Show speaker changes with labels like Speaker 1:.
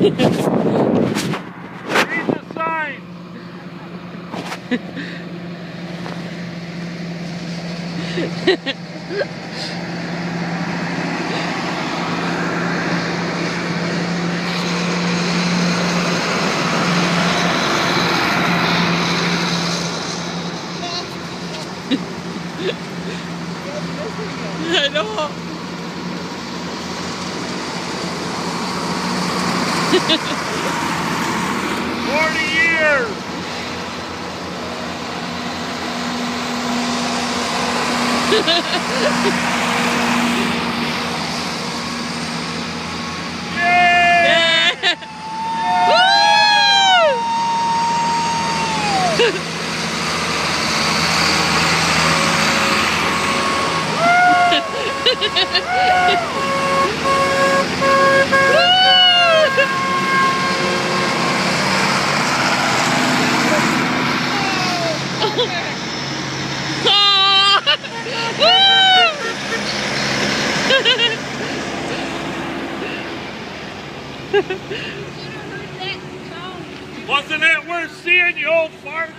Speaker 1: Read the sign.
Speaker 2: I know.
Speaker 1: 40 years.
Speaker 2: Yeah. Woo!
Speaker 1: Wasn't it worth seeing, you old fart?